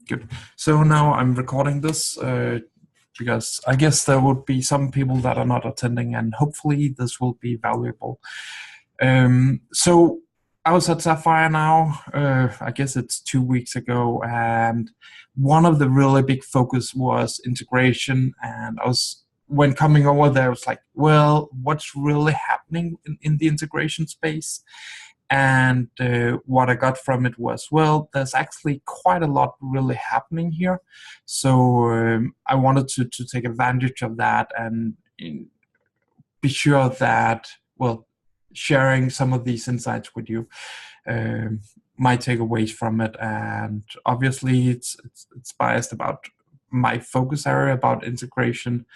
Good. So now I'm recording this because I guess there would be some people that are not attending, and hopefully this will be valuable. So I was at SAPPHIRENOW, I guess it's 2 weeks ago, and one of the really big focus was integration. And when coming over there, I was like, well, what's really happening in the integration space? And what I got from it was, well, there's actually quite a lot really happening here. So I wanted to take advantage of that and be sure that, well, sharing some of these insights with you, my takeaways from it. And obviously it's biased about my focus area about integration.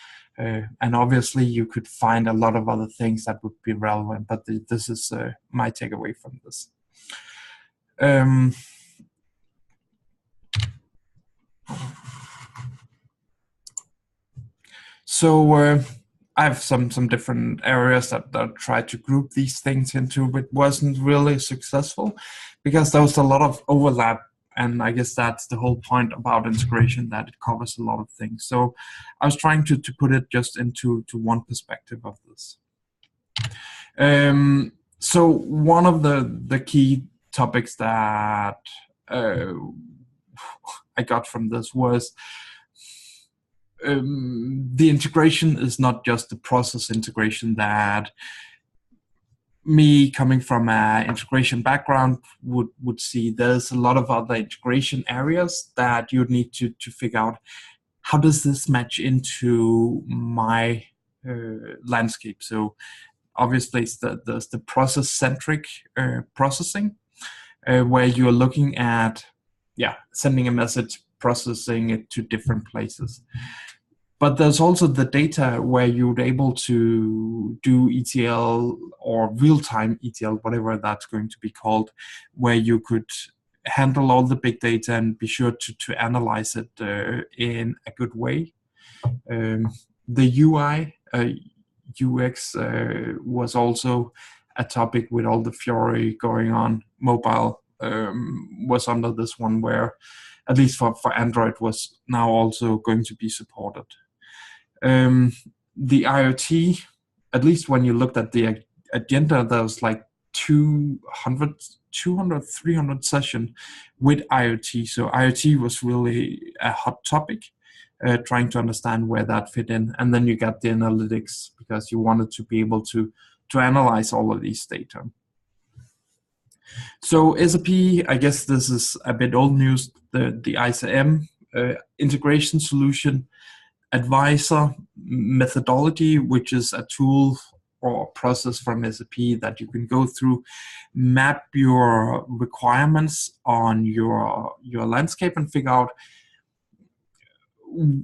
And obviously you could find a lot of other things that would be relevant, but this is my takeaway from this. So I have some different areas that I tried to group these things into, but wasn't really successful because there was a lot of overlap. And I guess that's the whole point about integration, that it covers a lot of things. So I was trying to put it just into one perspective of this. So one of the key topics that I got from this was the integration is not just the process integration that me coming from an integration background would see. There's a lot of other integration areas that you need to figure out, how does this match into my landscape? So obviously there's the process-centric processing, where you're looking at sending a message, processing it to different places. But there's also the data where you're able to do ETL or real-time ETL, whatever that's going to be called, where you could handle all the big data and be sure to analyze it in a good way. The UI, UX was also a topic with all the fury going on. Mobile was under this one, where at least for Android was now also going to be supported. The IoT, at least when you looked at the agenda, there was like 200, 300 sessions with IoT. So IoT was really a hot topic, trying to understand where that fit in. And then you got the analytics, because you wanted to be able to analyze all of these data. So SAP, I guess this is a bit old news, the ISM, Integration Solution Advisor methodology, which is a tool or process from SAP that you can go through, map your requirements on your landscape and figure out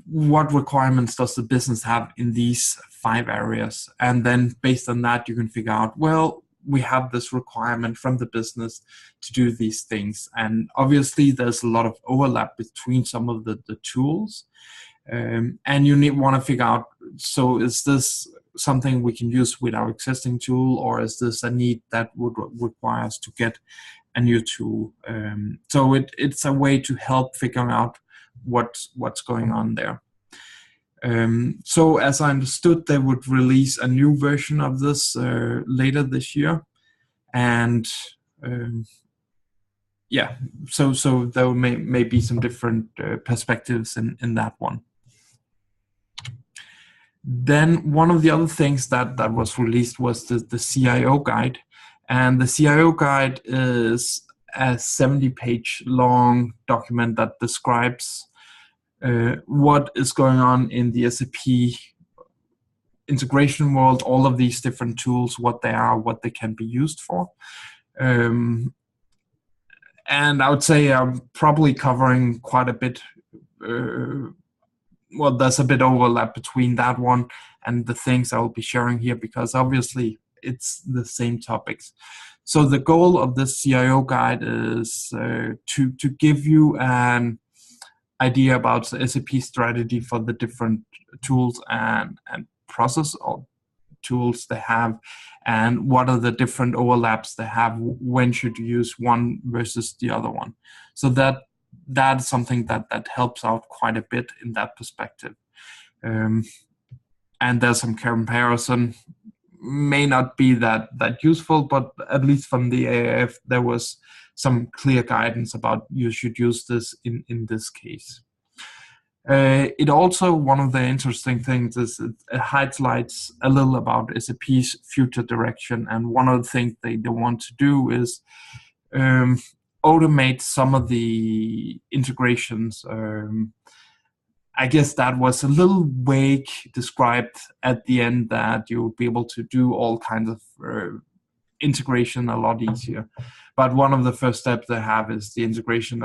what requirements does the business have in these 5 areas. And then based on that, you can figure out, well, we have this requirement from the business to do these things. And obviously there's a lot of overlap between some of the tools. And you want to figure out, so is this something we can use with our existing tool, or is this a need that would require us to get a new tool? So it's a way to help figure out what's going on there. So as I understood, they would release a new version of this later this year. And so there may be some different perspectives in that one. Then one of the other things that was released was the CIO guide. And the CIO guide is a 70-page long document that describes what is going on in the SAP integration world, all of these different tools, what they are, what they can be used for. And I would say I'm probably covering quite a bit. Well, there's a bit overlap between that one and the things I will be sharing here, because obviously it's the same topics. So the goal of this CIO guide is to give you an idea about the SAP strategy for the different tools and process or tools they have, and what are the different overlaps they have, when should you use one versus the other one. So that that's something that helps out quite a bit in that perspective. And there's some comparison, may not be that useful, but at least from the AIF there was some clear guidance about you should use this in this case. It also, one of the interesting things is it highlights a little about SAP's future direction, and one of the things they want to do is automate some of the integrations. I guess that was a little vague described at the end, that you would be able to do all kinds of integration a lot easier. But one of the first steps they have is the integration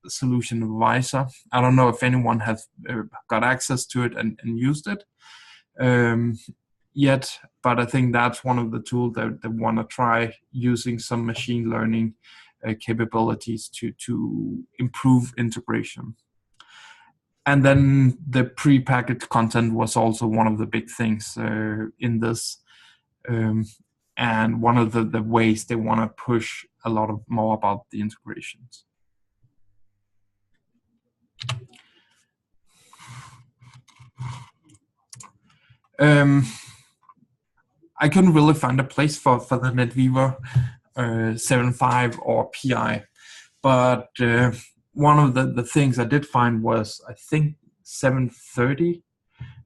solution advisor. I don't know if anyone has got access to it and used it yet, but I think that's one of the tools that they want to try using some machine learning capabilities to improve integration. And then the prepackaged content was also one of the big things in this, and one of the ways they want to push a lot more about the integrations. I couldn't really find a place for the NetWeaver 7.5 or PI, but one of the things I did find was, I think 7.30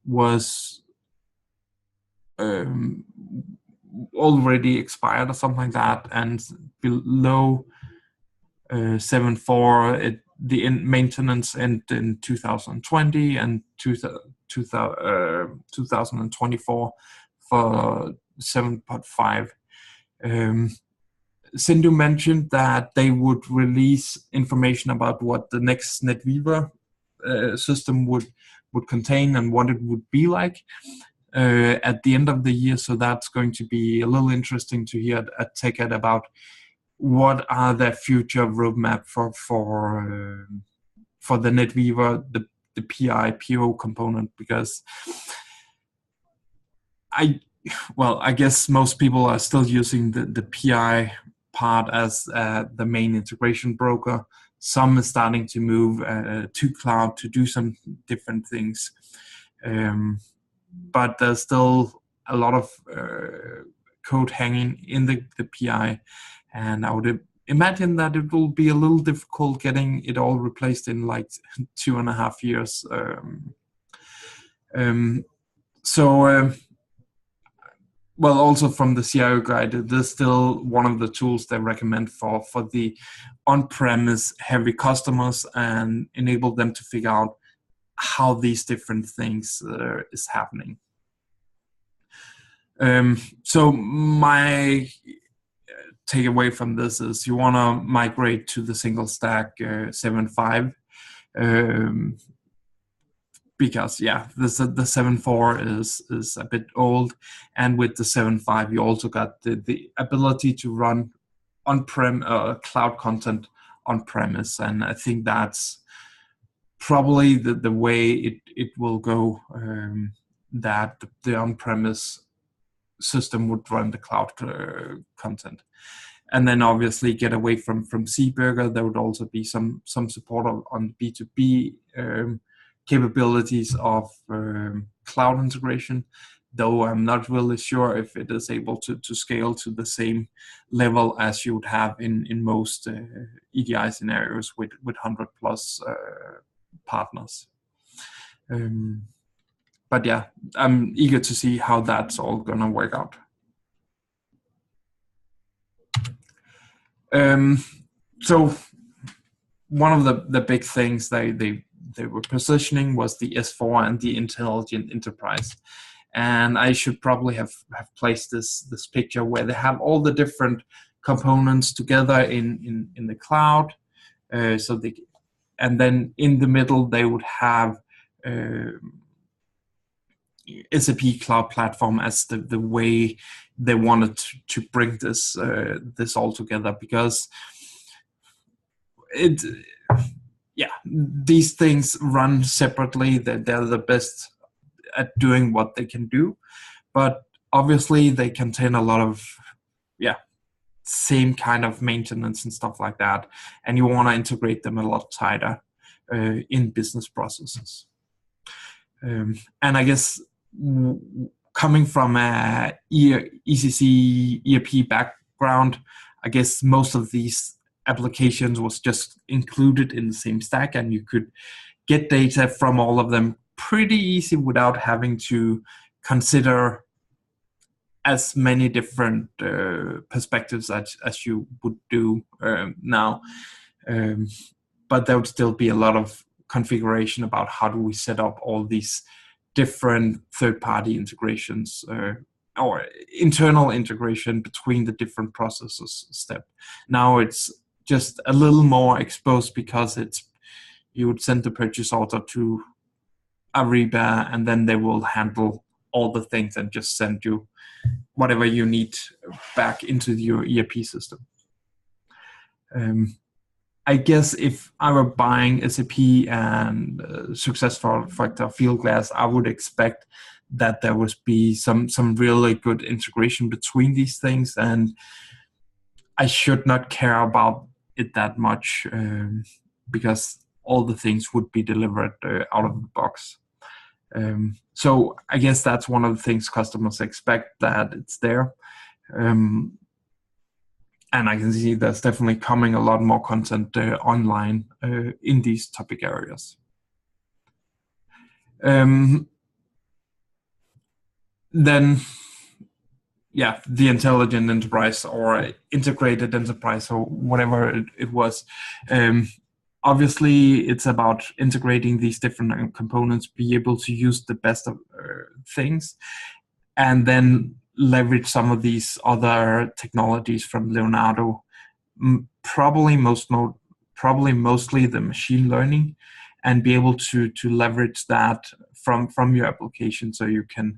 was already expired or something like that, and below 7.4 the maintenance ended in 2020 and 2024 for 7.5. Sindhu mentioned that they would release information about what the next NetWeaver system would contain and what it would be like at the end of the year. So that's going to be a little interesting to hear at TechEd about what are their future roadmap for the NetWeaver, the PI PO component, because I guess most people are still using the PI part as the main integration broker. Some is starting to move to cloud to do some different things, but there's still a lot of code hanging in the PI, and I would imagine that it will be a little difficult getting it all replaced in like 2.5 years. Well, also from the CIO guide, there's still one of the tools they recommend for the on-premise heavy customers, and enable them to figure out how these different things is happening. So my takeaway from this is you want to migrate to the single stack 7.5. Because the 7.4 is a bit old, and with the 7.5 you also got the ability to run on-prem cloud content on-premise, and I think that's probably the way it will go, that the on-premise system would run the cloud content. And then obviously get away from Seaburger. There would also be some support on B2B capabilities of cloud integration, though I'm not really sure if it is able to scale to the same level as you would have in most EDI scenarios with 100 plus partners. But yeah, I'm eager to see how that's all gonna work out. So one of the big things they were positioning was the S4 and the intelligent enterprise, and I should probably have placed this picture where they have all the different components together in the cloud. And then in the middle they would have SAP Cloud Platform as the way they wanted to bring this all together, because these things run separately. They're the best at doing what they can do, but obviously they contain a lot of same kind of maintenance and stuff like that, and you want to integrate them a lot tighter in business processes. And I guess coming from a ECC ERP background, I guess most of these applications was just included in the same stack, and you could get data from all of them pretty easy without having to consider as many different perspectives as you would do now. But there would still be a lot of configuration about how do we set up all these different third-party integrations or internal integration between the different processes step. Now it's just a little more exposed because you would send the purchase order to Ariba, and then they will handle all the things and just send you whatever you need back into your ERP system. I guess if I were buying SAP and SuccessFactors Fieldglass, I would expect that there would be some really good integration between these things, and I should not care about it that much because all the things would be delivered out of the box. So I guess that's one of the things customers expect, that it's there. And I can see there's definitely coming a lot more content online in these topic areas. Then, yeah, the intelligent enterprise or integrated enterprise or whatever it was. Obviously, it's about integrating these different components, be able to use the best of things, and then leverage some of these other technologies from Leonardo, probably mostly the machine learning, and be able to leverage that from your application, so you can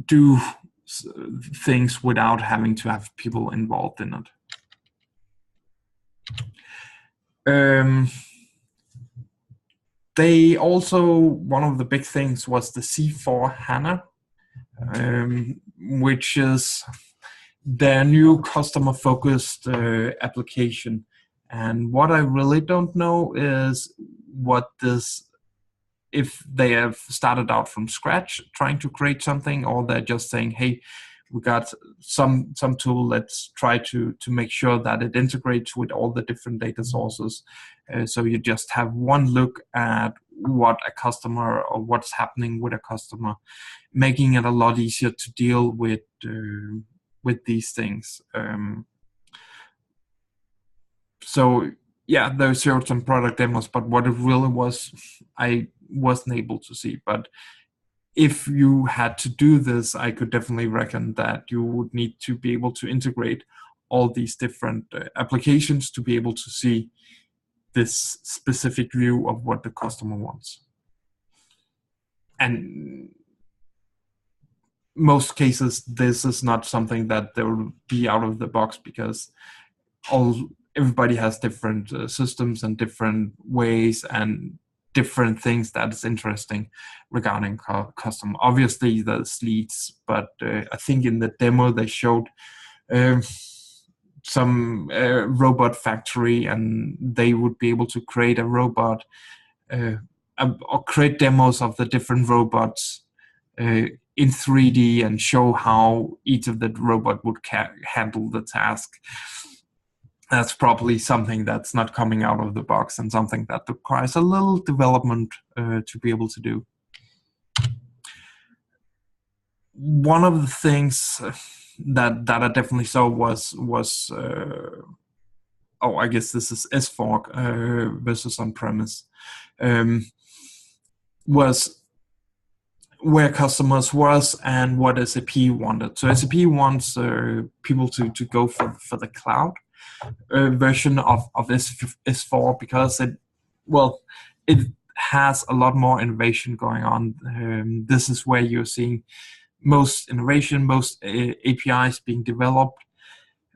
do things without having to have people involved in it. They also, one of the big things was the C/4HANA, which is their new customer-focused application. And what I really don't know is what this, if they have started out from scratch trying to create something, or they're just saying, hey, we got some tool, let's try to make sure that it integrates with all the different data sources. So you just have one look at what a customer or what's happening with a customer, making it a lot easier to deal with these things. So yeah, they showed some product demos, but what it really was, I wasn't able to see. But if you had to do this, I could definitely reckon that you would need to be able to integrate all these different applications to be able to see this specific view of what the customer wants. And most cases, this is not something that there will be out of the box, because everybody has different systems and different ways and different things that is interesting regarding custom. Obviously, there's leads, but I think in the demo they showed some robot factory, and they would be able to create a robot or create demos of the different robots in 3D and show how each of the robot would handle the task. That's probably something that's not coming out of the box, and something that requires a little development to be able to do. One of the things that I definitely saw was I guess this is S4 versus on-premise, was where customers was and what SAP wanted. So SAP wants people to go for the cloud version of S4, because it has a lot more innovation going on. This is where you're seeing most innovation, most APIs being developed,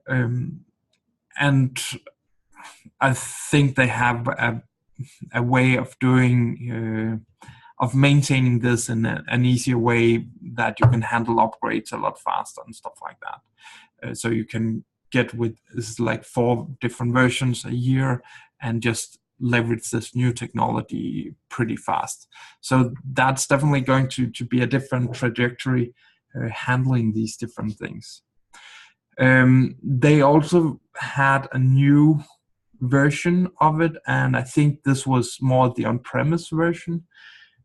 and I think they have a way of doing of maintaining this in an easier way that you can handle upgrades a lot faster and stuff like that. So you can get with this is like 4 different versions a year and just leverage this new technology pretty fast. So that's definitely going to be a different trajectory handling these different things. They also had a new version of it, and I think this was more the on-premise version,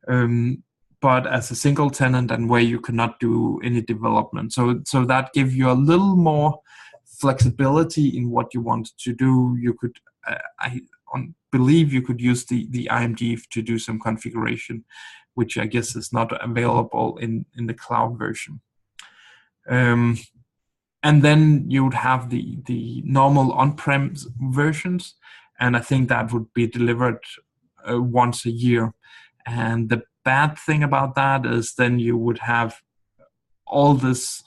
but as a single tenant and where you could not do any development. So that gave you a little more flexibility in what you wanted to do. You could, I believe you could use the IMG to do some configuration, which I guess is not available in the cloud version. And then you would have the normal on-prem versions, and I think that would be delivered once a year. And the bad thing about that is then you would have all this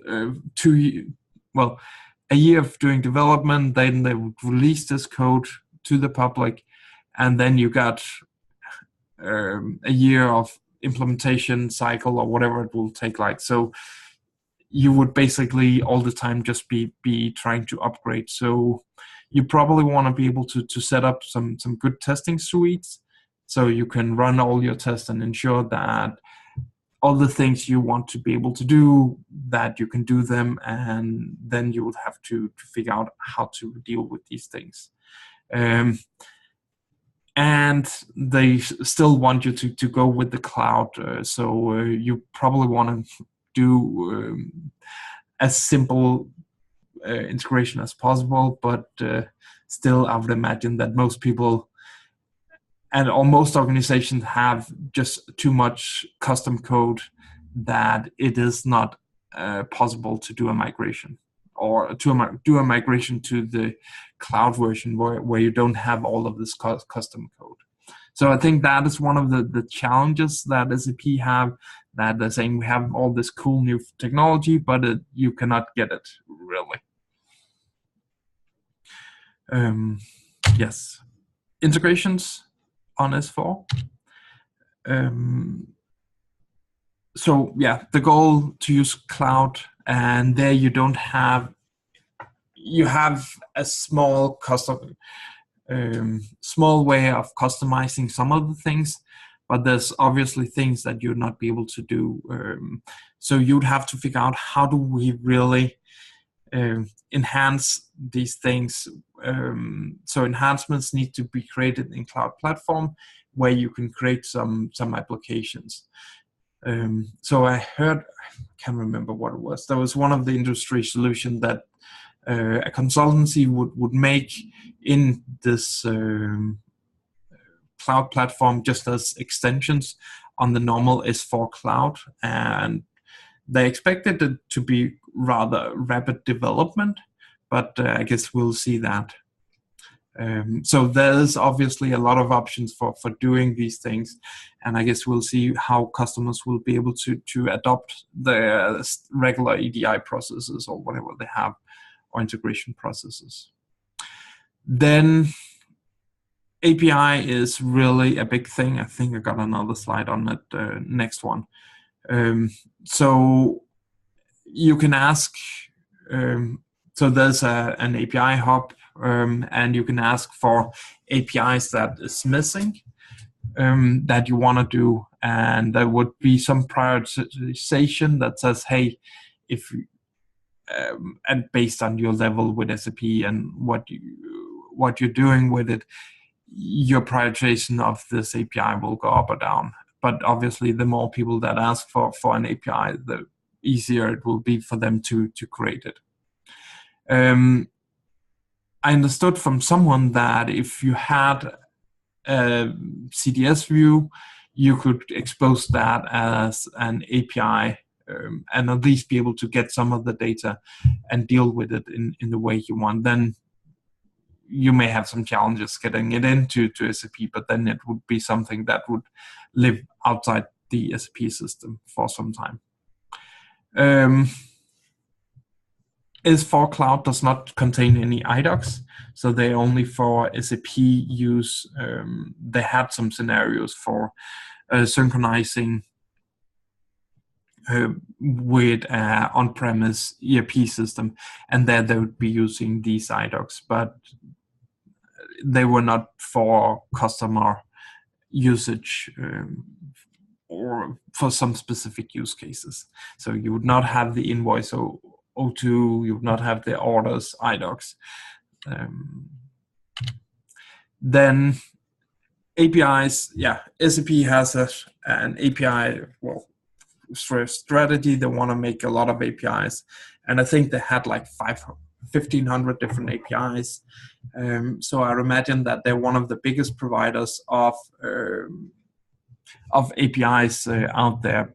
a year of doing development, then they would release this code to the public, and then you got a year of implementation cycle or whatever it will take. Like, so you would basically all the time just be trying to upgrade. So you probably want to be able to set up some good testing suites so you can run all your tests and ensure that all the things you want to be able to do, that you can do them, and then you would have to figure out how to deal with these things. And they still want you to go with the cloud, so you probably want to do as simple integration as possible, but still I would imagine that most people and almost organizations have just too much custom code that it is not possible to do a migration, or to do a migration to the cloud version where you don't have all of this custom code. So I think that is one of the challenges that SAP have, that they're saying we have all this cool new technology, but you cannot get it really. Yes, integrations on S4. So yeah, the goal to use cloud, and there you don't have, you have a small small way of customizing some of the things, but there's obviously things that you'd not be able to do. So you'd have to figure out, how do we really enhance these things? So enhancements need to be created in Cloud Platform, where you can create some applications. So I heard, I can't remember what it was. There was one of the industry solution that a consultancy would make in this Cloud Platform just as extensions on the normal S4 Cloud, and they expected it to be rather rapid development, but I guess we'll see that. So there's obviously a lot of options for doing these things, and I guess we'll see how customers will be able to adopt the regular EDI processes or whatever they have, or integration processes. Then API is really a big thing. I think I got another slide on that next one. So you can ask, so there's an API hub, and you can ask for APIs that is missing, that you want to do, and there would be some prioritization that says, hey, if and based on your level with SAP and what you're doing with it, your prioritization of this API will go up or down. But obviously, the more people that ask for an API, the easier it will be for them to create it. I understood from someone that if you had a CDS view, you could expose that as an API, and at least be able to get some of the data and deal with it in the way you want. Then you may have some challenges getting it into SAP, but then it would be something that would live outside the SAP system for some time. S4 Cloud does not contain any iDocs, so they're only for SAP use. They had some scenarios for synchronizing with on-premise ERP system, and there they would be using these iDocs, but they were not for customer usage or for some specific use cases. So you would not have the invoice O2, you would not have the orders iDocs. Then APIs, yeah, SAP has an API, well, strategy. They want to make a lot of APIs, and I think they had like 1,500 different APIs. So I imagine that they're one of the biggest providers of APIs out there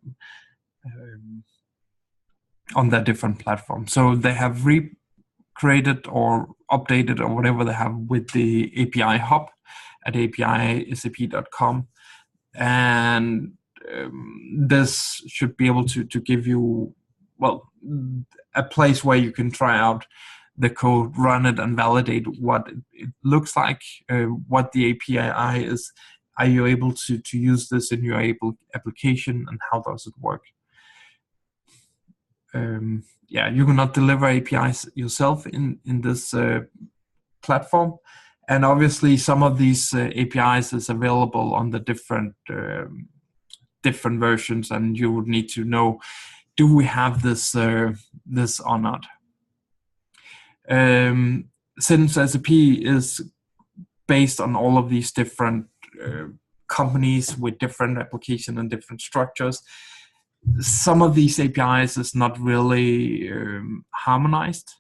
on their different platforms. So they have recreated or updated or whatever they have with the API hub at api.sap.com, and this should be able to give you, well, a place where you can try out the code, run it, and validate what it looks like, what the API is. Are you able to use this in your application, and how does it work? Yeah, you cannot deliver APIs yourself in this platform, and obviously some of these APIs is available on the different versions, and you would need to know, do we have this this or not? Since SAP is based on all of these different companies with different application and different structures, some of these APIs is not really harmonized.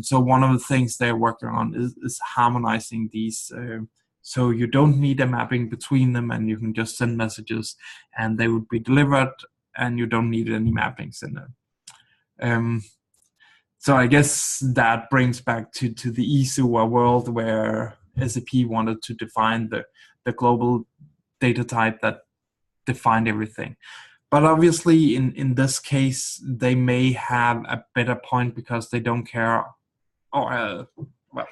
So one of the things they're working on is harmonizing these, so you don't need a mapping between them, and you can just send messages and they would be delivered, and you don't need any mappings in it. So I guess that brings back to the ESUA world, where SAP wanted to define the global data type that defined everything. But obviously, in this case, they may have a better point because they don't care. Or well,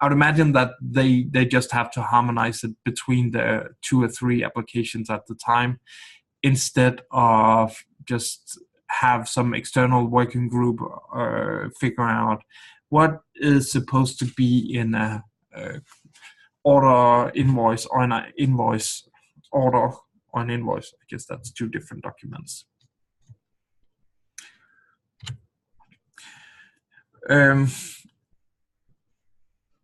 I would imagine that they just have to harmonize it between the 2 or 3 applications at the time, instead of just have some external working group figure out what is supposed to be in a order invoice, or an invoice order on invoice. I guess that's 2 different documents.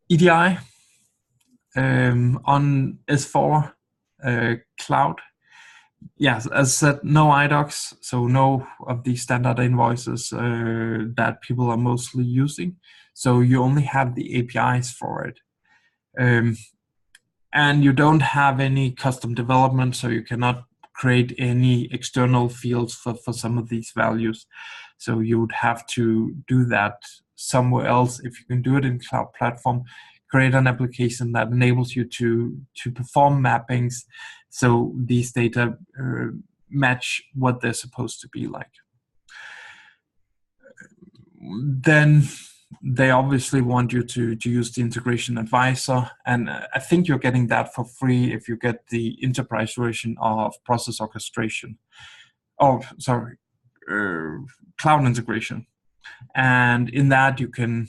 EDI on S4 Cloud. Yes, as said, no iDocs, so no of these standard invoices that people are mostly using. So you only have the APIs for it. And you don't have any custom development, so you cannot create any external fields for some of these values. So you would have to do that somewhere else. If you can do it in Cloud Platform, create an application that enables you to perform mappings, so these data match what they're supposed to be like. Then they obviously want you to use the integration advisor, and I think you're getting that for free if you get the enterprise version of process orchestration. Oh, sorry, cloud integration. And in that you can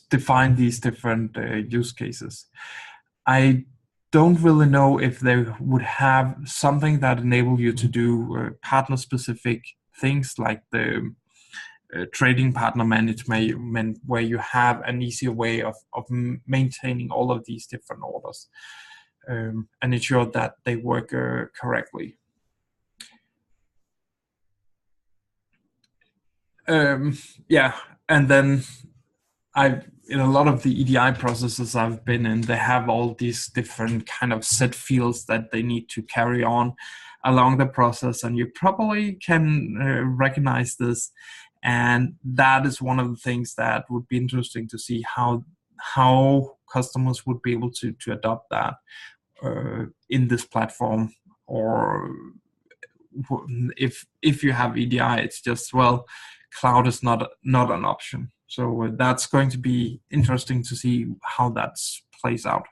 define these different use cases. I don't really know if they would have something that enable you to do partner-specific things, like the trading partner management, where you have an easier way of maintaining all of these different orders and ensure that they work correctly. Yeah, and then in a lot of the EDI processes I've been in, they have all these different kind of set fields that they need to carry on along the process, and you probably can recognize this. And that is one of the things that would be interesting to see how customers would be able to adopt that in this platform, or if you have EDI, it's just, well, cloud is not an option. So that's going to be interesting to see how that plays out.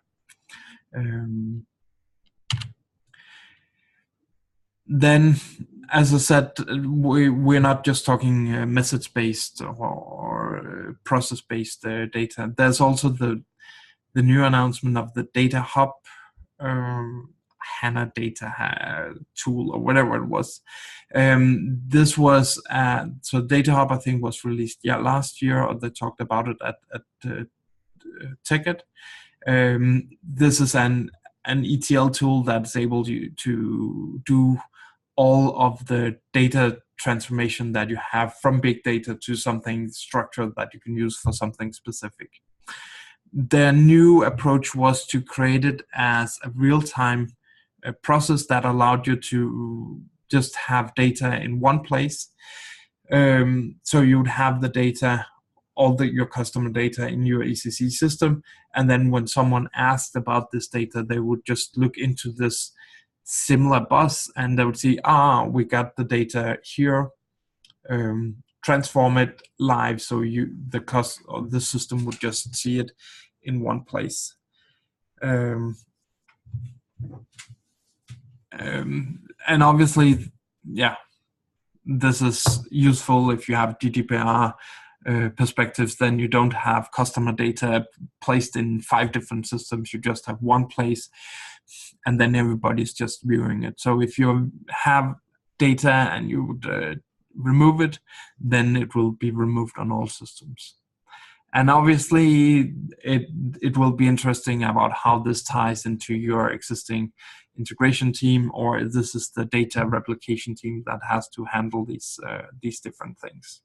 Then, as I said, we're not just talking message-based or process-based data. There's also the new announcement of the Data Hub, HANA data tool, or whatever it was. This was so Data Hub, I think, was released last year, or they talked about it at TechEd. This is an ETL tool that's able to do all of the data transformation that you have from big data to something structured that you can use for something specific. The new approach was to create it as a real-time process that allowed you to just have data in one place. So you would have the data, your customer data in your ECC system, and then when someone asked about this data, they would just look into this similar bus and they would see, we got the data here, transform it live, so the system would just see it in one place. And obviously, this is useful if you have GDPR perspectives. Then you don't have customer data placed in 5 different systems. You just have one place, and then everybody's just viewing it. So if you have data and you would remove it, then it will be removed on all systems. And obviously, it will be interesting about how this ties into your existing integration team, or if this is the data replication team that has to handle these different things.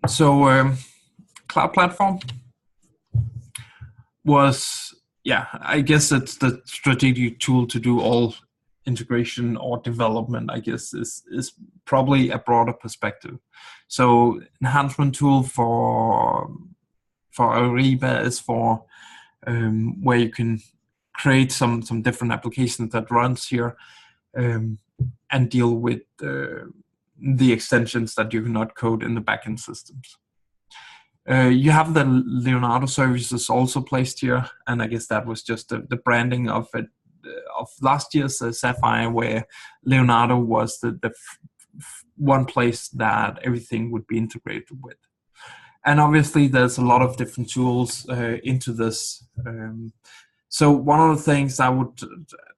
So Cloud Platform was, I guess it's the strategic tool to do all integration or development, I guess, is probably a broader perspective. So enhancement tool for Ariba is for where you can create some different applications that runs here and deal with the extensions that you cannot code in the backend systems. You have the Leonardo services also placed here, and I guess that was just the branding of it of last year's Sapphire, where Leonardo was the one place that everything would be integrated with. And obviously, there's a lot of different tools into this. So one of the things I would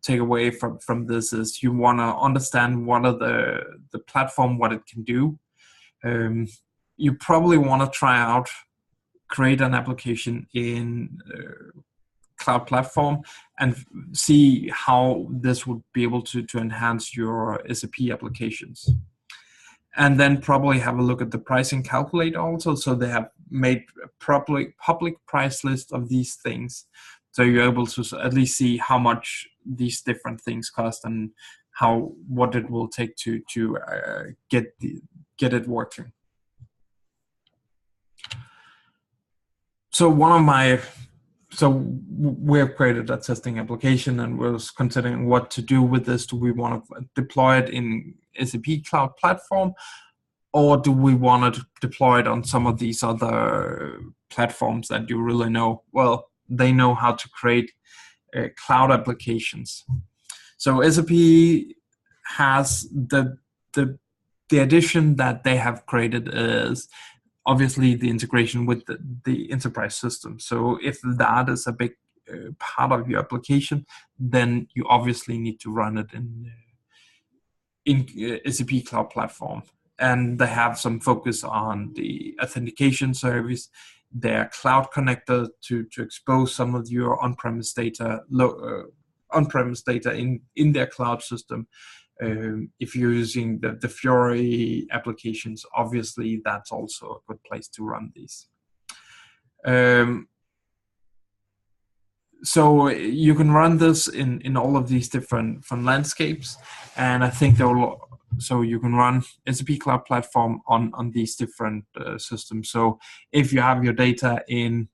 take away from this is you want to understand what are the platform, what it can do. You probably want to try out, create an application in Cloud Platform and see how this would be able to enhance your SAP applications. And then probably have a look at the pricing calculator also. So they have made a public price list of these things. So you're able to at least see how much these different things cost and what it will take to get it working. So we have created a testing application and we're considering what to do with this. Do we want to deploy it in SAP Cloud Platform, or do we want to deploy it on some of these other platforms that you really know? Well, they know how to create cloud applications. So SAP has the addition that they have created is obviously the integration with the enterprise system. So if that is a big part of your application, then you obviously need to run it in SAP Cloud Platform. And they have some focus on the authentication service, their cloud connector to expose some of your on-premise data, in their cloud system. If you're using the Fiori applications, obviously that's also a good place to run these. So you can run this in all of these different landscapes, and I think so you can run SAP Cloud Platform on these different systems. So if you have your data in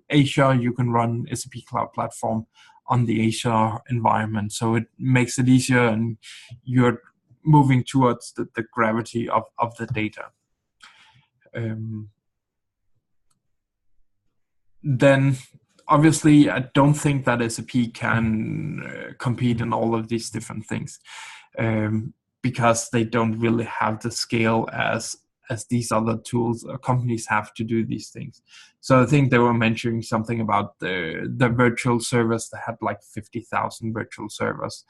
Asia, you can run SAP Cloud Platform on the Asia environment. So it makes it easier, and you're moving towards the gravity of the data. Then obviously I don't think that SAP can compete in all of these different things, because they don't really have the scale as these other tools or companies have to do these things. So I think they were mentioning something about the virtual servers that had like 50,000 virtual servers.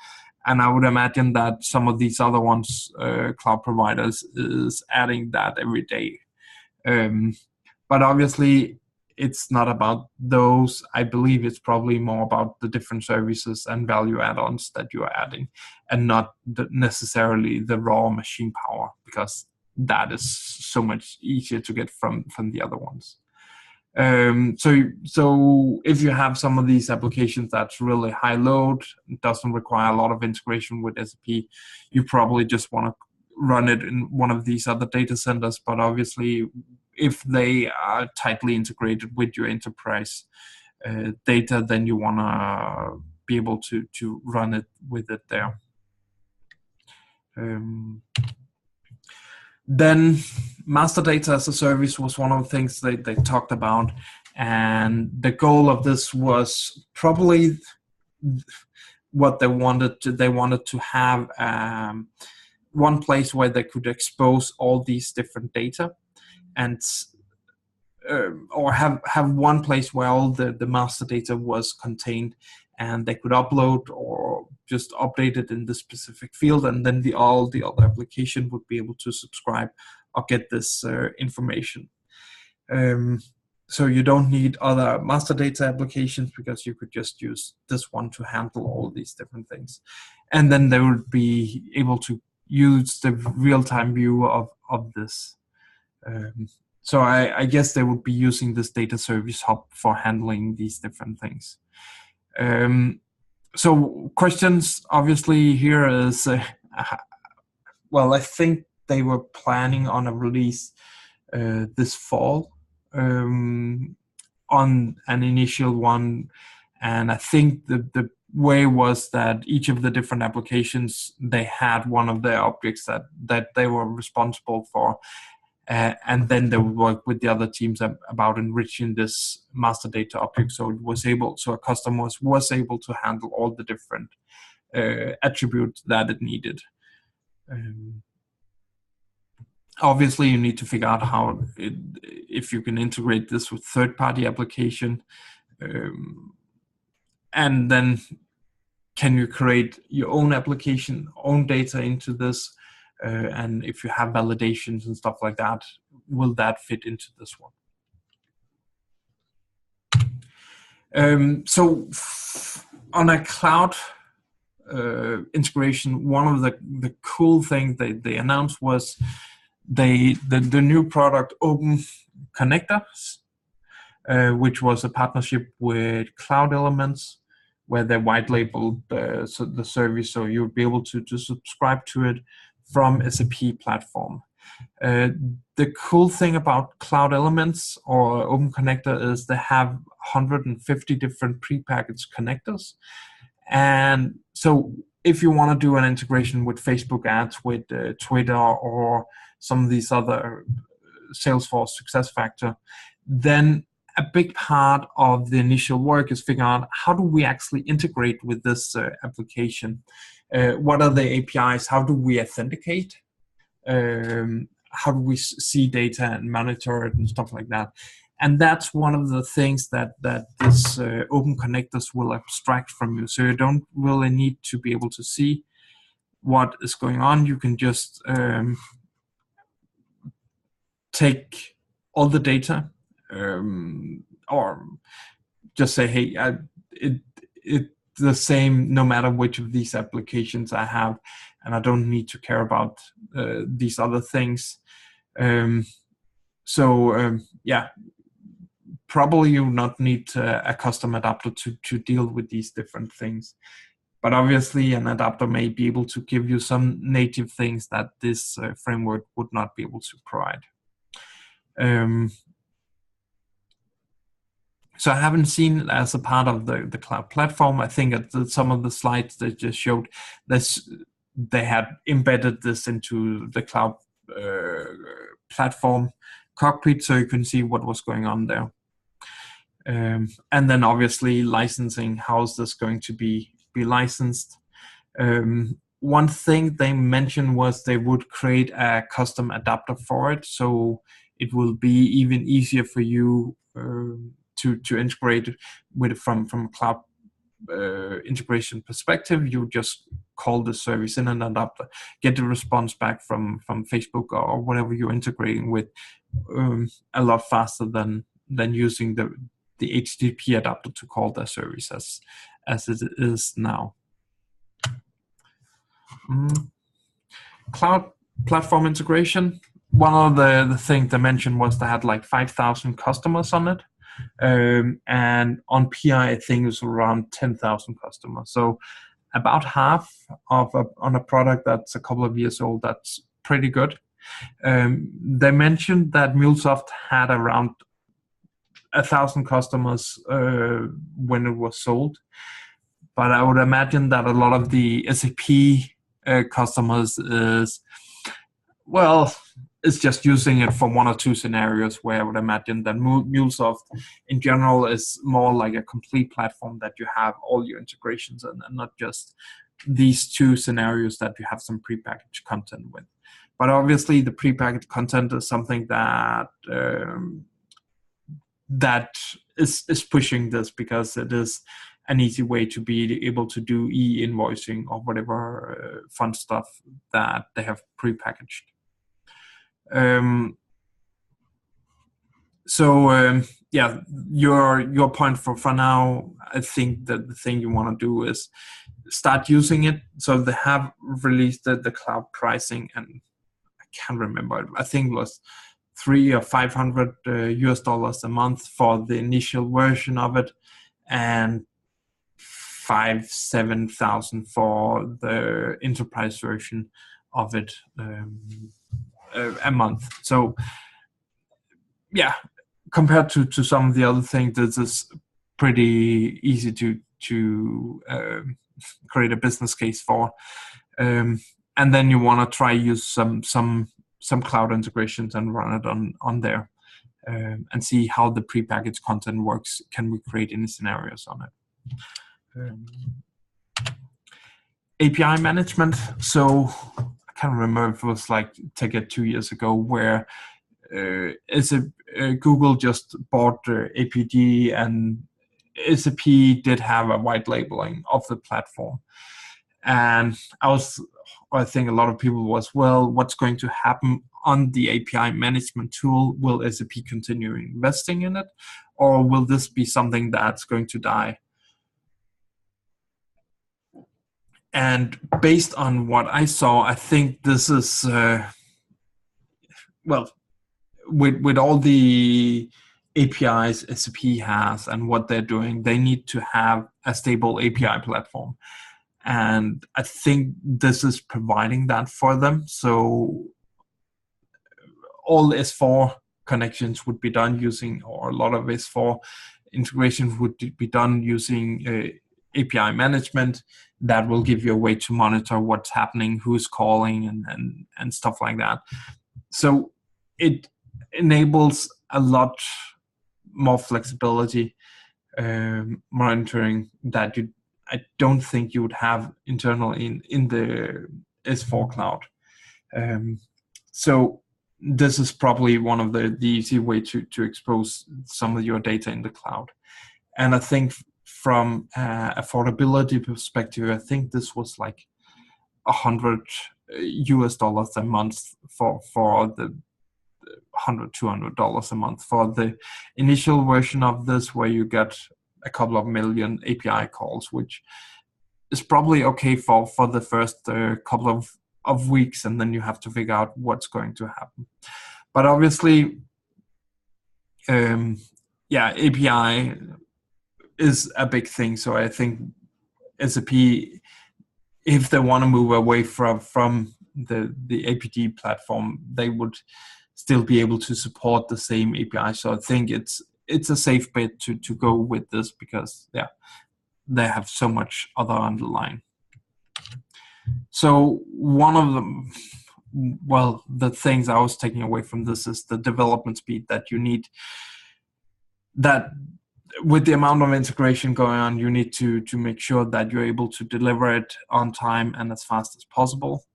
And I would imagine that some of these other ones, cloud providers, is adding that every day. But obviously, it's not about those. I believe it's probably more about the different services and value add-ons that you are adding, and not necessarily the raw machine power, because that is so much easier to get from the other ones. So if you have some of these applications that's really high load, doesn't require a lot of integration with SAP, you probably just want to run it in one of these other data centers. But obviously, if they are tightly integrated with your enterprise data, then you want to be able to run it with it there. Then master data as a service was one of the things they talked about, and the goal of this was probably what they wanted to have one place where they could expose all these different data, and or have one place where all the master data was contained, and they could upload or just update it in the specific field, and then all the other application would be able to subscribe or get this information. So you don't need other master data applications, because you could just use this one to handle all these different things. And then they would be able to use the real-time view of this. So I guess they would be using this data service hub for handling these different things. So questions obviously here is, well, I think they were planning on a release this fall, on an initial one, and I think the way was that each of the different applications, they had one of their objects that they were responsible for, and then they would work with the other teams about enriching this master data object, so a customer was able to handle all the different attributes that it needed. Obviously, you need to figure out if you can integrate this with third-party application, and then can you create your own application, own data into this, and if you have validations and stuff like that, will that fit into this one? So on a cloud integration, one of the cool things they announced was the new product Open Connectors, which was a partnership with Cloud Elements, where they white labeled the service, so you'll be able to subscribe to it from SAP Platform. The cool thing about Cloud Elements or Open Connector is they have 150 different prepackaged connectors. And so if you want to do an integration with Facebook ads, with Twitter, or some of these other Salesforce SuccessFactors, then a big part of the initial work is figuring out how do we actually integrate with this application. What are the APIs? How do we authenticate? How do we see data and monitor it and stuff like that? And that's one of the things that this Open Connectors will abstract from you. So you don't really need to be able to see what is going on. You can just take all the data, or just say, hey, it's the same no matter which of these applications I have, and I don't need to care about these other things. Yeah, probably you not need a custom adapter to deal with these different things. But obviously an adapter may be able to give you some native things that this framework would not be able to provide. So I haven't seen it as a part of the cloud platform. I think at some of the slides they just showed, they had embedded this into the cloud platform cockpit, so you can see what was going on there. And then obviously licensing, how is this going to be licensed? One thing they mentioned was they would create a custom adapter for it, so it will be even easier for you to integrate with it from a cloud integration perspective. You just call the service in an adapter, get the response back from Facebook or whatever you're integrating with a lot faster than using the HTTP adapter to call the service as it is now. Cloud platform integration. One of the things they mentioned was they had like 5,000 customers on it. And on PI, I think it was around 10,000 customers. So about half on a product that's a couple of years old. That's pretty good. They mentioned that MuleSoft had around 1,000 customers when it was sold. But I would imagine that a lot of the SAP customers is, well, it's just using it for one or two scenarios, where I would imagine that MuleSoft in general is more like a complete platform that you have all your integrations in, and not just these two scenarios that you have some prepackaged content with. But obviously the prepackaged content is something that that is pushing this, because it is an easy way to be able to do e-invoicing or whatever fun stuff that they have prepackaged. Yeah, your point for now, I think that the thing you want to do is start using it. So they have released the cloud pricing, and I can't remember, I think it was $300 or $500 a month for the initial version of it, and 7,000 for the enterprise version of it a month. So yeah, compared to some of the other things, this is pretty easy to create a business case for. And then you want to try use some cloud integrations and run it on there, and see how the prepackaged content works. Can we create any scenarios on it? API management. So I can't remember if it was like Teget 2 years ago, where Google just bought APD, and SAP did have a white labeling of the platform. And I think a lot of people was, well, what's going to happen on the API management tool? Will SAP continue investing in it, or will this be something that's going to die? And based on what I saw, I think this is, well, with all the APIs SAP has and what they're doing, they need to have a stable API platform. And I think this is providing that for them. So all S4 connections would be done using, or a lot of S4 integrations would be done using API management. That will give you a way to monitor what's happening, who's calling, and stuff like that. So it enables a lot more flexibility, monitoring that I don't think you would have internally in the S4 cloud. So this is probably one of the easy way to expose some of your data in the cloud. And I think from affordability perspective, I think this was like $100 a month for the $200 a month for the initial version of this, where you get a couple of million API calls, which is probably okay for the first couple of weeks, and then you have to figure out what's going to happen. But obviously, API is a big thing. So I think SAP, if they want to move away from the APD platform, they would still be able to support the same API. So I think it's a safe bet to go with this, because they have so much other underlying. So So one of them, well, the things I was taking away from this is the development speed that you need. That with the amount of integration going on, you need to make sure that you're able to deliver it on time and as fast as possible.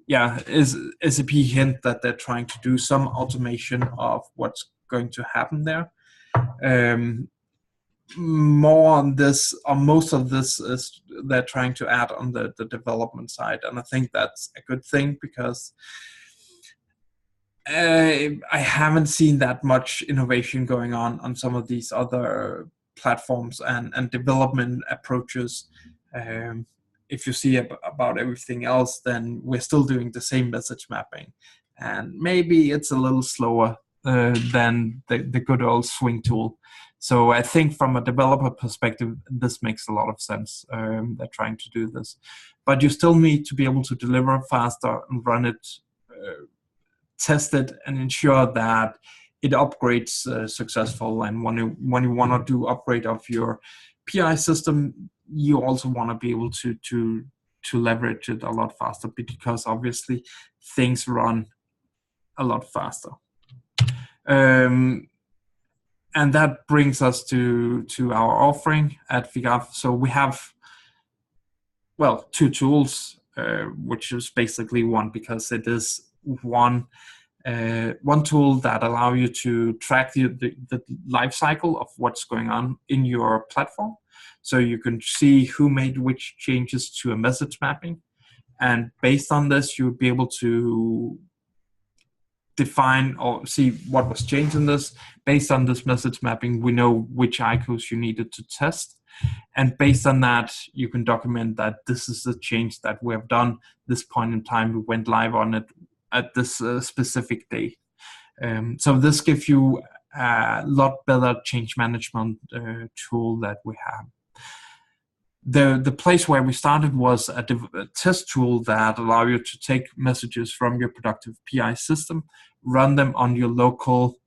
Yeah, is SAP hint that they're trying to do some automation of what's going to happen there. More on this, or most of this is they're trying to add on the development side, and I think that's a good thing because I haven't seen that much innovation going on some of these other platforms and development approaches. If you see about everything else, then we're still doing the same message mapping, and maybe it's a little slower than the good old swing tool. So I think from a developer perspective, this makes a lot of sense. They're trying to do this, but you still need to be able to deliver faster and run it, test it, and ensure that it upgrades successful. And when you want to do upgrade of your PI system, you also want to be able to leverage it a lot faster, because obviously things run a lot faster. And that brings us to our offering at FIGAF. So we have, well, two tools, which is basically one, because it is one tool that allow you to track the life cycle of what's going on in your platform. So you can see who made which changes to a message mapping. And based on this, you'll be able to define or see what was changed in this. Based on this message mapping, we know which IQs you needed to test. And based on that, you can document that this is the change that we have done. This point in time, we went live on it at this specific day. So this gives you a lot better change management tool that we have. The place where we started was a test tool that allow you to take messages from your productive PI system, run them on your local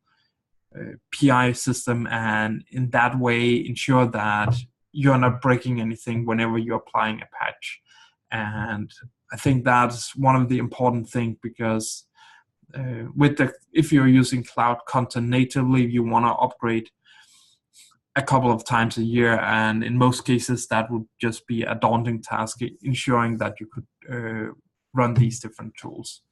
PI system, and in that way ensure that you're not breaking anything whenever you're applying a patch. And I think that's one of the important things, because if you're using cloud content natively, you want to upgrade a couple of times a year, and in most cases that would just be a daunting task, ensuring that you could run these different tools.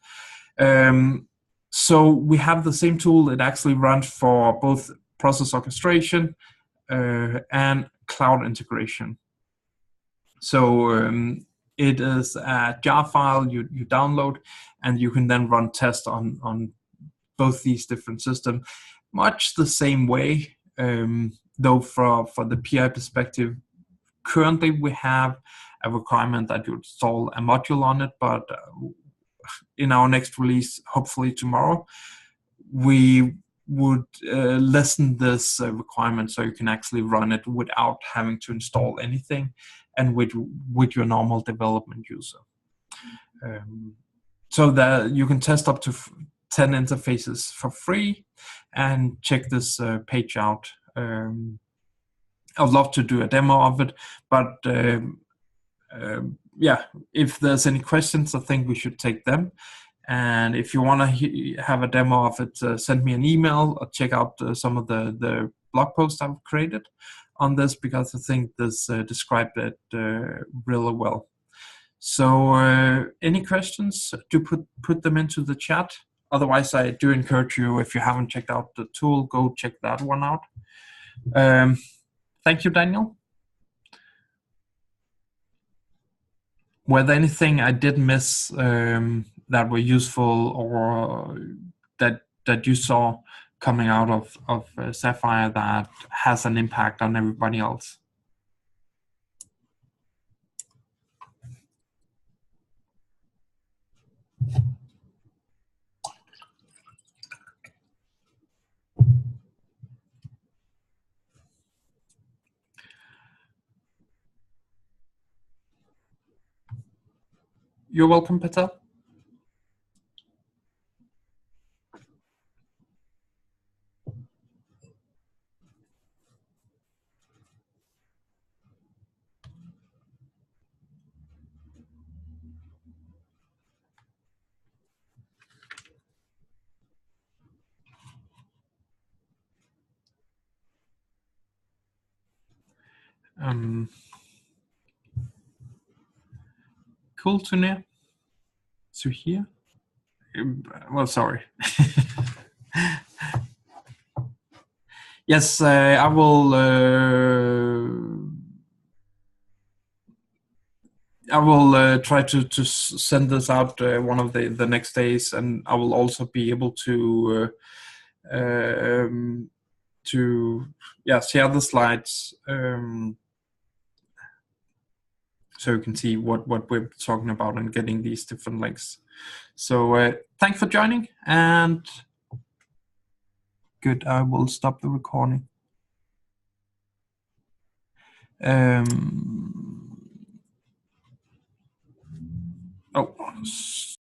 So we have the same tool. It actually runs for both process orchestration and cloud integration. So it is a jar file you download, and you can then run tests on both these different systems, much the same way. Though for the PI perspective, currently we have a requirement that you install a module on it, but in our next release, hopefully tomorrow, we would lessen this requirement, so you can actually run it without having to install anything, and with your normal development user. So that you can test up to 10 interfaces for free, and check this page out. I'd love to do a demo of it, but yeah, if there's any questions, I think we should take them. And if you want to have a demo of it, send me an email or check out some of the blog posts I've created on this, because I think this described it really well. So any questions, do put them into the chat. Otherwise, I do encourage you, if you haven't checked out the tool, go check that one out. Thank you, Daniel. Were there anything I did miss that were useful, or that you saw coming out of Sapphire that has an impact on everybody else? You're welcome, Patel. Cool to hear. Well, sorry. Yes, I will. I will try to send this out one of the next days, and I will also be able to share the slides so you can see what we're talking about and getting these different links. So thanks for joining, and good. I will stop the recording. Oh.